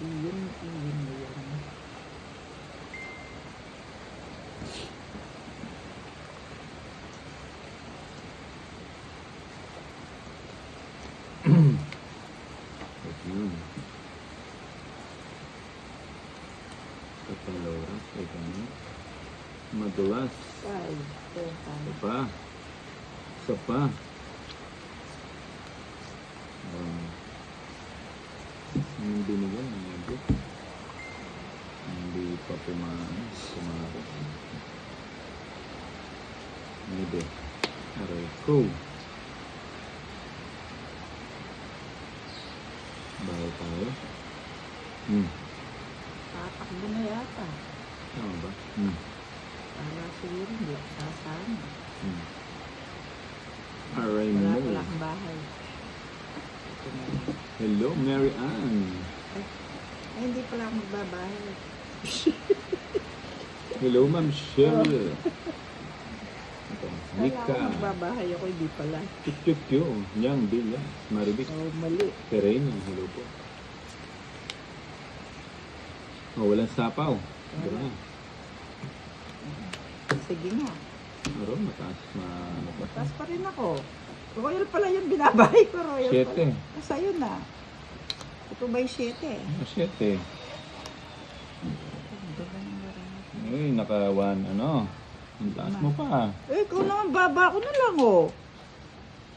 Iyon mo yan. Yun. Kapaloras. Ito na. Madulas. Ay, ito. Isa pa. Isa pa. Yung binigyan ng medyo. Hindi pa pumarap. Maybe. Aray ko. Bahay tayo. Tatakbo na yata. Tama ba? Para siguro hindi ako sasama. Aray Wala mo. akong bahay. Ito na lang. Hello, Mary Ann. Ay, hindi pala ako magbabahay. Hello, Ma'am Cheryl. Ito, Wala Nika. ako magbabahay ako, hindi pala. Chuk-chuk-kyo. Yang, Bila. Maribik. Oh, mali. Terrain. Hello po. Oh, walang sapaw. Ito Wala. na. Sige nga. Meron, mataas. Ano pa? Taas pa rin ako. Royal pala yung binabahay ko, Royal Siyete. pala. Sa'yo na. Ito ba yung 7? Siyete. Uy, naka-1, ano. Ang taas mo pa. Eh, ikaw naman, baba ko na lang, oh.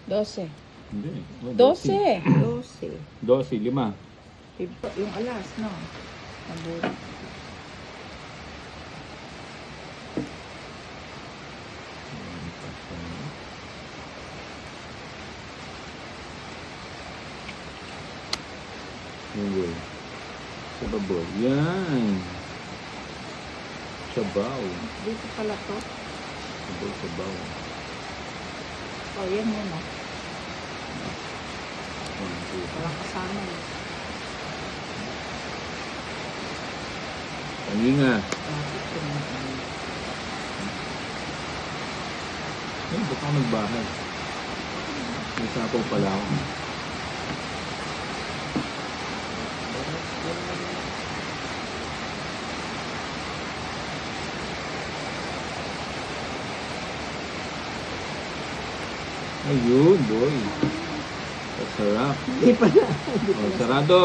12. Hindi. 12. 12, 5. Yung alas, no? Nabura. Anyway. Sabaw. Yan. Sabaw. Dito pala to. Sabaw. Oh, yan yun, oh. 1, 2. Walang kasama, eh. Paninga. Bakit yun? Ay, ba't ako nagbahay? May sapaw pala ako. Ayun, boy. Sarap. Hindi pala. Oh, sarado.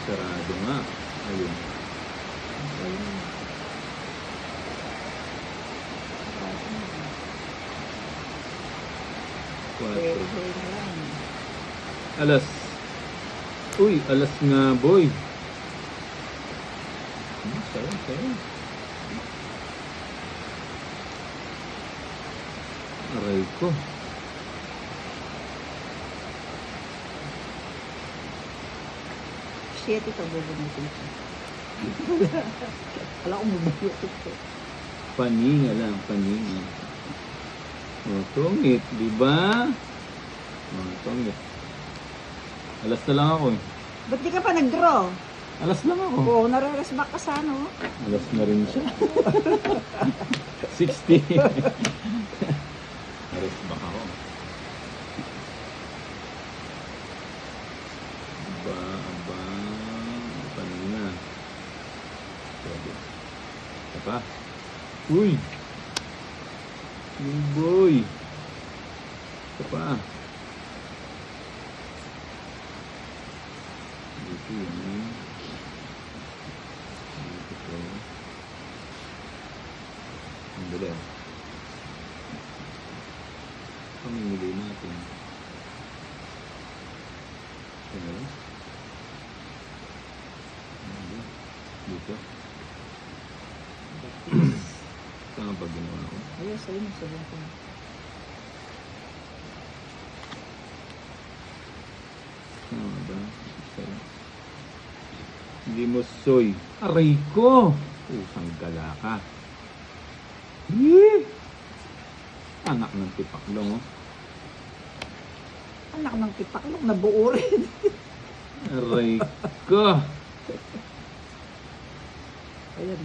Sarado nga. Ayun. Pwede 4. na lang. Alas. Uy, alas nga, boy. Sayo. Aray ko. Shit, ito bubunutin ko. Wala akong bubunutin ko. Paninga lang, paninga. Oh, tungit, di ba? Oh, tungit. Alas na lang ako eh. Ba't di ka pa nag-draw? Alas lang ako. Oo, nare-resback ka sa ano? Alas na rin siya. 60. Alas baka ako. Aba. Paninga. Pwede. Ito pa. Uy! Yung boy! Ito pa. Dito yun. Dito po. Ang dali. Pamimili natin. Ano yun? Dito. Tama ba ginawa ko? Ayun, sa'yo mo sabihin ko. Tama ba? Sa'yo. Hindi mo soy. Aray ko! Usang gala ka. Yee! Anak ng tipaklong, oh. Anak ng tipaklok, nabuo rin. Aray ko! Ayan.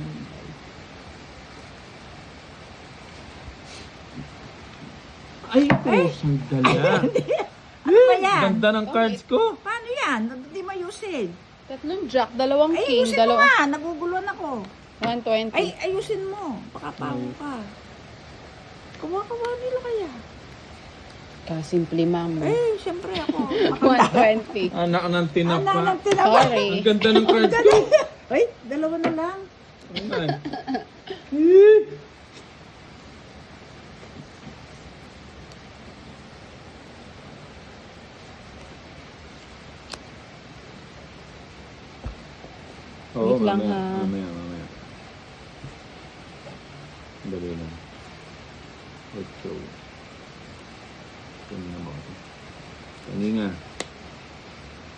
Ay, pusang dala. Ano ba yan? Ganda ng cards ko. Paano yan? Hindi mo ayusin. Tatlong jack, dalawang Ay, king, ayusin mo dalawang... nga. Naguguluhan ako. 120. Ay, ayusin mo. Baka paho ka. Kawa-kawa nila kaya. Kasimple, ma'am. Eh, siyempre ako. 120. Anak ng tinapa. Ano nang tinapa? Sorry. Ang ganda ng cards ko. Ay, dalawa na lang. Ayan. Oo, Wait lang, mamaya, ha. mamaya. Dali lang. Let's go. Kunin na ba ito? Kaninga.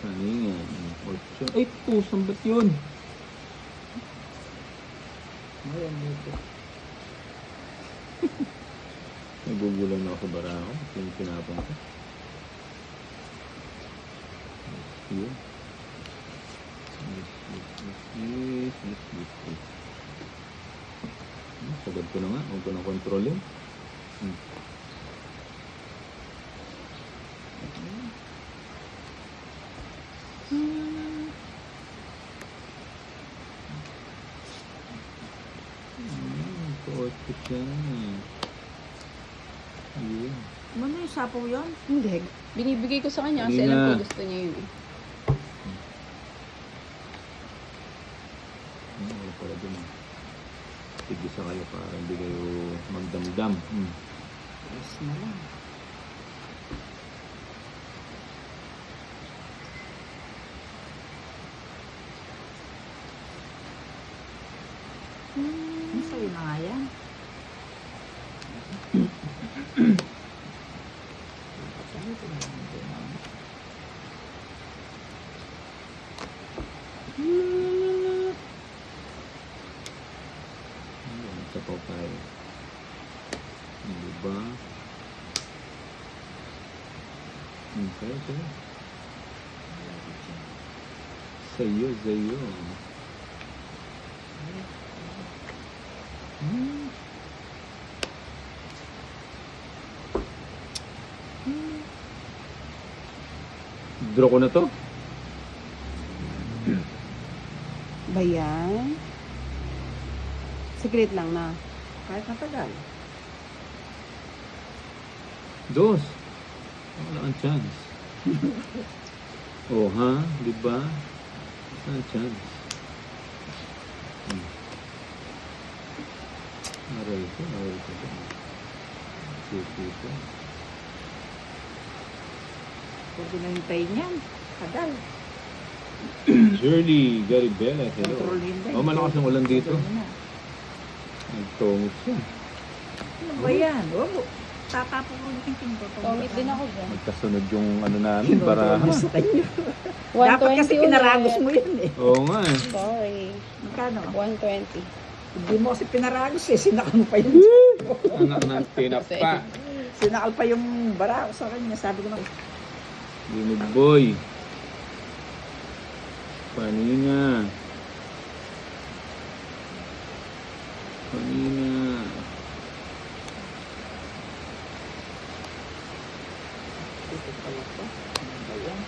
Kaninga. 8. Ay, pusang ba't yun? Ayan, dito. Nagugulang na ako sa bara ako. Yung pinapang ko. Yun. Yes. Sagad ko na nga. Huwag ko na control yun. Porto siya. Yun. Ano yung sapaw yun? Hindi. Binibigay ko sa kanya kasi Hindi alam na. ko gusto niya yun eh. Wala pala dun. Tigisa kayo para hindi kayo magdamdam. Yes na lang. Sa'yo na nga yan. Sa papay. Diba? Okay. Sa'yo. Draw ko na to. Ba yan? Secret lang na. Kahit matagal. Dos. Wala kang chance. Oh, ha? Diba? Wala kang chance. Aray ko. Sisi. Huwag ko na hintayin yan. Tagal. Shirley Garibela, hello. Kontrolin din. Oh, malakas ang ulan dito. Kontrolin na. Nagtungos siya. Ano ba yan? Huwag mo. Tatapos mo yung pinto. Tongit din ako dyan. Magkasunod yung ano namin para... Sa kanya. 120 Dapat kasi pinaragos ulit. mo yun eh. Oo nga eh. Sorry. Magkano? 120. Hindi mo kasi pinaragos eh. Sinakal mo pa yung... Anak ng tinapa. Sinakal pa yung bara ko sa kanya. Sabi ko na, Linig boy. Panina. ito pala to. Ano ba yan?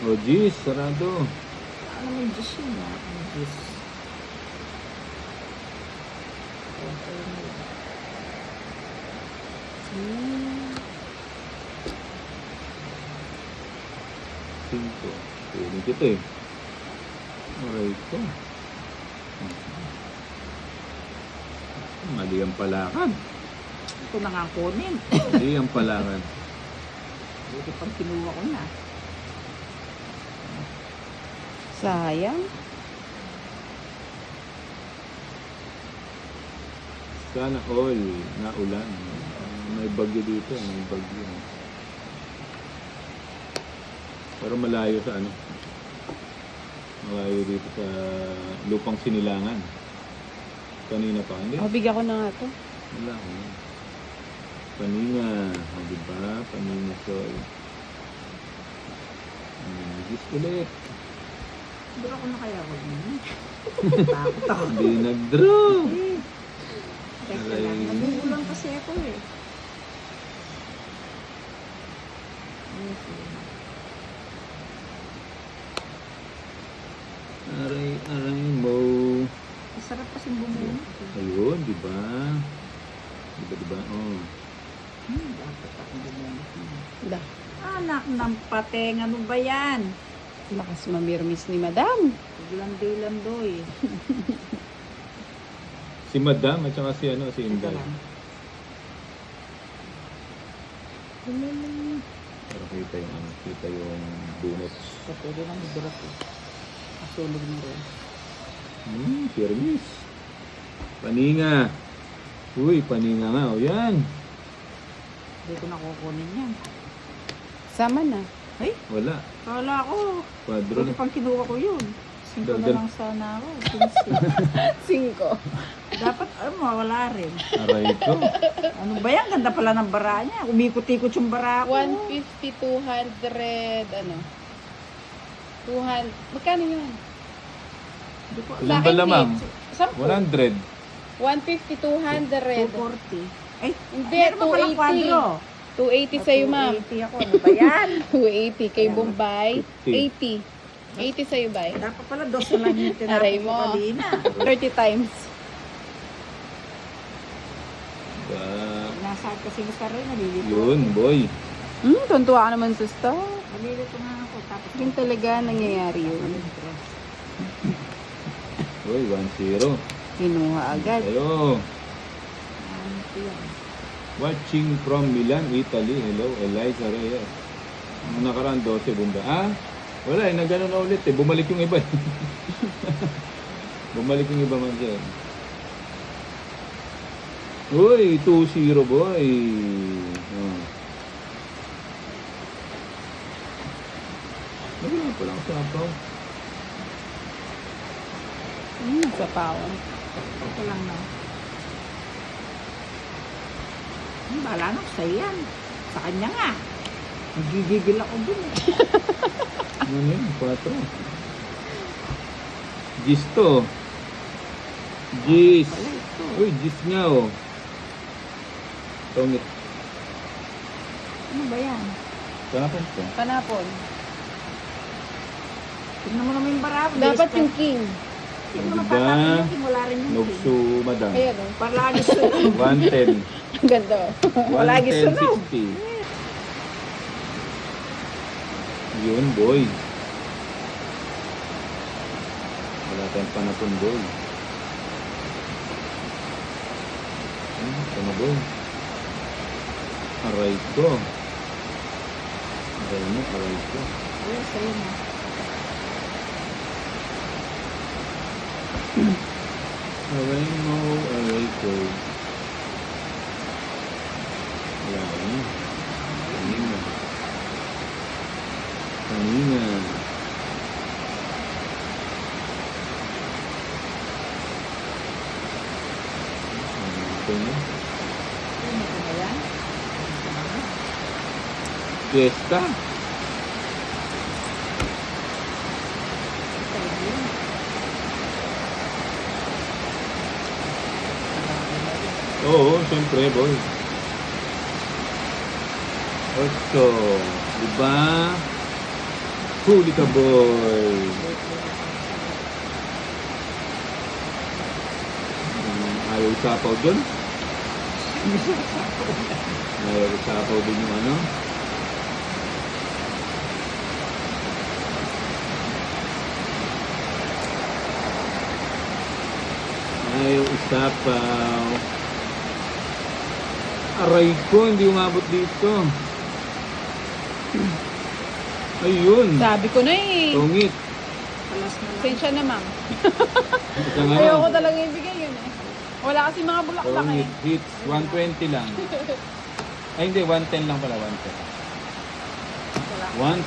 Oh, geez, sarado. Ano may Diyos yun ah? Ano Diyos? Cinco. Kunin kita eh. Aray ko. Mali ang palakad. Ito na nga kunin. Mali ang palakad. Buti pang kinuha ko na. Sayang. Sana all na ulan. May bagyo dito, may bagyo. Pero malayo sa ano? Malayo dito sa lupang sinilangan. Kanina pa, hindi? O, bigyan ko na nga to. Wala ko. Kanina, diba? Kanina, sol. Gis ulit. Dura ko na kaya ako din. Takot ako. Hindi nag-draw. Eh, teka Aray. lang. Nagugulang kasi ako eh. Aray mo. Masarap kasi bumuno. Ayun, di ba? Di ba? Oh. Dapat ako bumuno. Da. Anak ng pateng, ano ba yan? Lakas mamirmis ni madam. Landoy-landoy. Si Madam at saka si Teka Inday. lang. Para kita yung donuts. So, pwede lang hidrot eh. Kasulog na rin. Firmis. Paninga. Uy, paninga nga. O yan. Hindi ko na kukunin yan. Sama na. Ay, Wala. kala ko. Quadro Buti na. pang kinuha ko yun. 5 na Dagdag. lang sana ako. 5. Dapat, wala rin. Aray ko. Ano ba yan? Ganda pala ng bara niya. Umikot-ikot yung bara ko. 150, 200, ano? 200. Magkano yun? Hindi ko Ilan ba lamang? 10. 100. 150, 200. 240. Ay, Hindi, meron pa palang 280. kwadro. 280 sa'yo, ma'am. 280 ako. Ano ba yan? 280 kay Ayan. Bombay. 50. 80 sa'yo, bay. Dapat pala 2 lang yung Aray tinapos ko mo. kanina. 30 times. Ba, Nasaan kasi yung star rin. Nalilito. yun, boy. Tuntua ka naman sa star. Nalilito nga ako. Tapos Yun talaga nangyayari yun. Boy, 1-0. Kinuha agad. Ayo. Ano po yan? Watching from Milan, Italy. Hello, Eliza Reyes. Ang nakaraan 12, bunda. Ah, wala eh, nagano na ulit eh. Bumalik yung iba eh. Bumalik yung iba man dyan. Uy, 2-0 boy. Oh. Wala pa lang sapaw. Sa pawon. Ito lang na. Bahala na sa'yo yan. Sa kanya nga. Nagigigil ako dun eh. Ano yun? 4. Gis to. Gis. Pala ito. Uy, gis nga oh. Tongit. Ano ba yan? Tapos to. Panapon. Tignan mo naman yung barab. Dapat yung king. Tignan mo na Diba? patapin yung wala rin yung king. Nogsu, madam. Ayan o. Palagi sunod. 110. Ang ganda o. Palagi sunod. 110.60. Yun, boy. Wala tayong panapon, boy. Tama, boy. Aray ko. Aray mo, aray ko. Ayun, sa'yo na. Aray mo, aray ko. Wala na. Kanina. Kanina. Ito na. Ano ko na yan? Fiesta. Oo, siyempre, boy. 8. Diba? Huli ka, boy. Ayaw sapaw dun? Ayaw sapaw din yung ano? Ayaw isapaw. Aray ko, hindi umabot dito. Ayun. Sabi ko na eh. Tongit. Palas na lang. Sensya na, ma'am. Isang Ayoko ano. talaga ibigay yun eh. Wala kasi mga bulaklak eh. Tongit hits. 120 lang. Ay hindi, 110 lang pala. 110. Wala. 1